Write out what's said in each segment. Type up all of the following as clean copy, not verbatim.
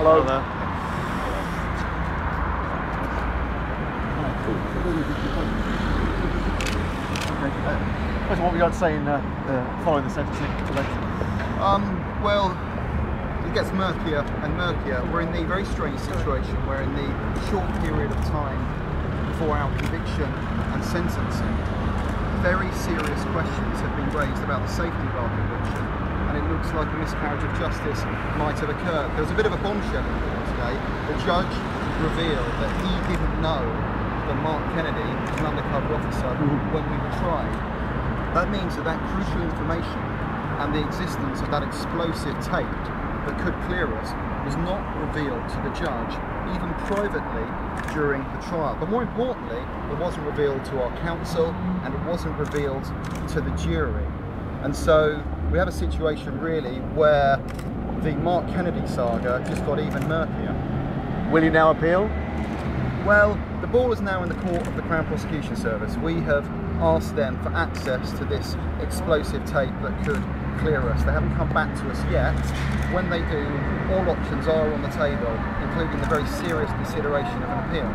Hello. What would you like to say in following the sentencing today? Well, it gets murkier and murkier. We're in the very strange situation where in the short period of time before our conviction and sentencing, very serious questions have been raised about the safety of our conviction, and it looks like a miscarriage of justice might have occurred. There was a bit of a bombshell in court today. The judge revealed that he didn't know that Mark Kennedy was an undercover officer when we were tried. That means that crucial information and the existence of that explosive tape that could clear us was not revealed to the judge, even privately, during the trial. But more importantly, it wasn't revealed to our counsel and it wasn't revealed to the jury. And so we have a situation really where the Mark Kennedy saga just got even murkier. Will you now appeal? Well, the ball is now in the court of the Crown Prosecution Service. We have asked them for access to this explosive tape that could clear us. They haven't come back to us yet. When they do, all options are on the table, including the very serious consideration of an appeal.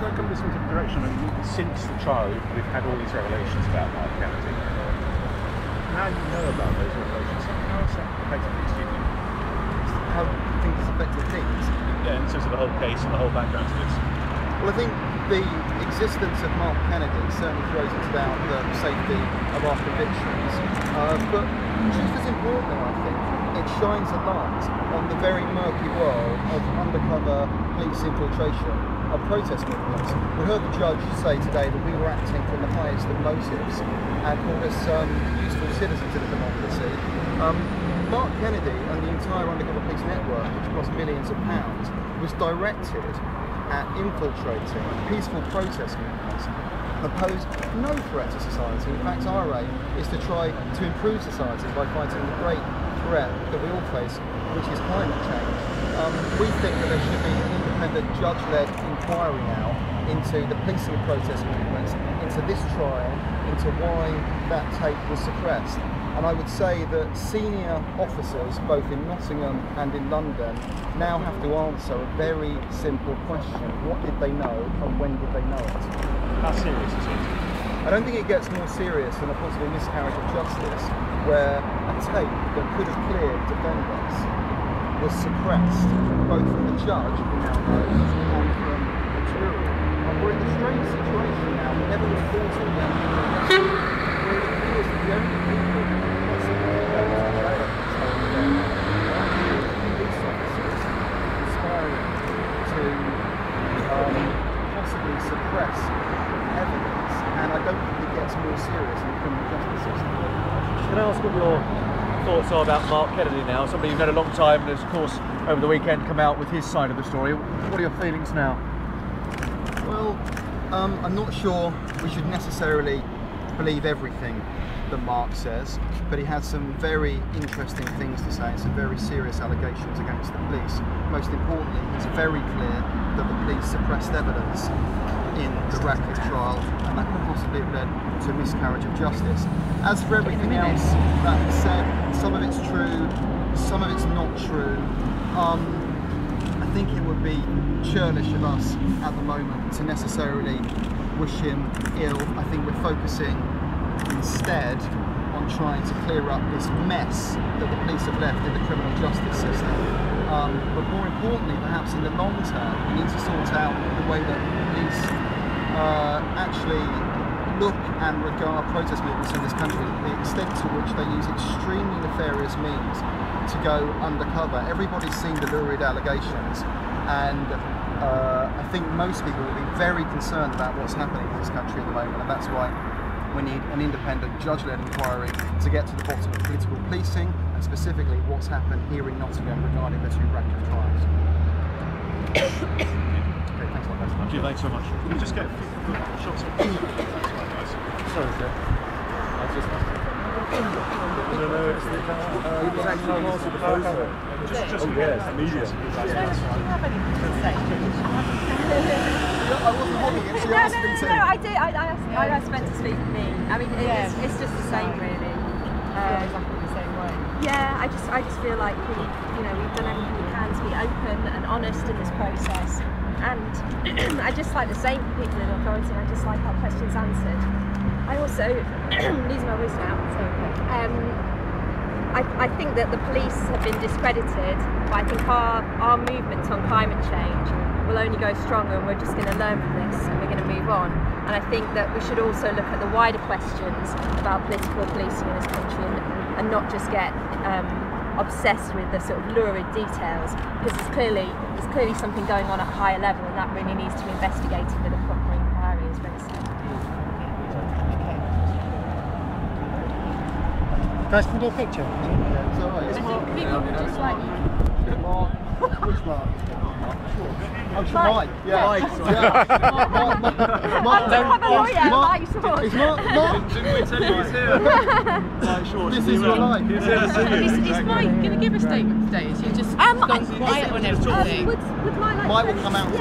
Can I come this into direction? I mean, since the trial, we've had all these revelations about Mark Kennedy. Now you know about those revelations. How has that affected things, do you think? How do you think it's affected things? Yeah, in terms of the whole case and the whole background to this. Well, I think the existence of Mark Kennedy certainly throws into doubt the safety of our convictions. But just as importantly, I think, it shines a light on the very murky world of undercover police infiltration of protest movements. We heard the judge say today that we were acting from the highest of motives and called us useful citizens in a democracy. Mark Kennedy and the entire undercover police network, which cost millions of pounds, was directed at infiltrating peaceful protest movements that pose no threat to society. In fact, our aim is to try to improve society by fighting the great threat that we all face, which is climate change. We think that there should be an independent judge-led inquiry now into the policing of protest movements, into this trial, into why that tape was suppressed. And I would say that senior officers, both in Nottingham and in London, now have to answer a very simple question. What did they know and when did they know it? How serious is it? I don't think it gets more serious than a possible miscarriage of justice, where a tape that could have cleared defendants was suppressed, both from the judge, who now knows, and from the jury. And we're in a strange situation now. We never reported that. Where it appears that the only people police officers conspiring to possibly suppress evidence, and I don't think it gets more serious in the criminal justice system. Can I ask what your thoughts are about Mark Kennedy now? Somebody you've known a long time and has, of course, over the weekend come out with his side of the story. What are your feelings now? Well, I'm not sure we should necessarily believe everything that Mark says, but he has some very interesting things to say and some very serious allegations against the police. Most importantly, it's very clear that the police suppressed evidence in the Ratcliffe trial, and that could possibly have led to a miscarriage of justice. As for everything else that he said, some of it's true, some of it's not true. I think it would be churlish of us at the moment to necessarily wish him ill. I think we're focusing instead on trying to clear up this mess that the police have left in the criminal justice system. But more importantly, perhaps in the long term, we need to sort out the way that police actually look and regard protest movements in this country, the extent to which they use extremely nefarious means to go undercover. Everybody's seen the lurid allegations, and I think most people will be very concerned about what's happening in this country at the moment, and that's why we need an independent judge-led inquiry to get to the bottom of political policing and specifically what's happened here in Nottingham regarding the two Ratcliffe trials. Okay, thanks a lot, guys. Thank you, thanks so much. Can we just get a few good shots of guys? Sorry, sir. I just... No, it's the... Just oh, yes, the media. Do you have anything to say? I wasn't holding it, she asked me to. No, I did. I was meant to speak for me. I mean, it's just the same, really. Exactly the same way. Yeah, I just feel like we've done everything we can to be open and honest in this process. And I just like the same people in authority, and I just like our questions answered. I also, losing my voice now, I think that the police have been discredited, but I think our movement on climate change will only go stronger, and we're just going to learn from this and we're going to move on. And I think that we should also look at the wider questions about political policing in this country, and not just get obsessed with the sort of lurid details, because there's clearly something going on at a higher level, and that really needs to be investigated with a proper inquiry, as Ren said. Guys, can we do a picture? It's all right. Just like Which Mark? Oh, Mike. Yeah. Mike, sorry. Mark. I don't have a lawyer, Mike Short. Is Mark? Didn't we tell you he was here? Mike Short. This is your life. He's here to see you. Is Mike going to give a statement today? Is he just gone quiet on everything? Would Mike like Mike will come out.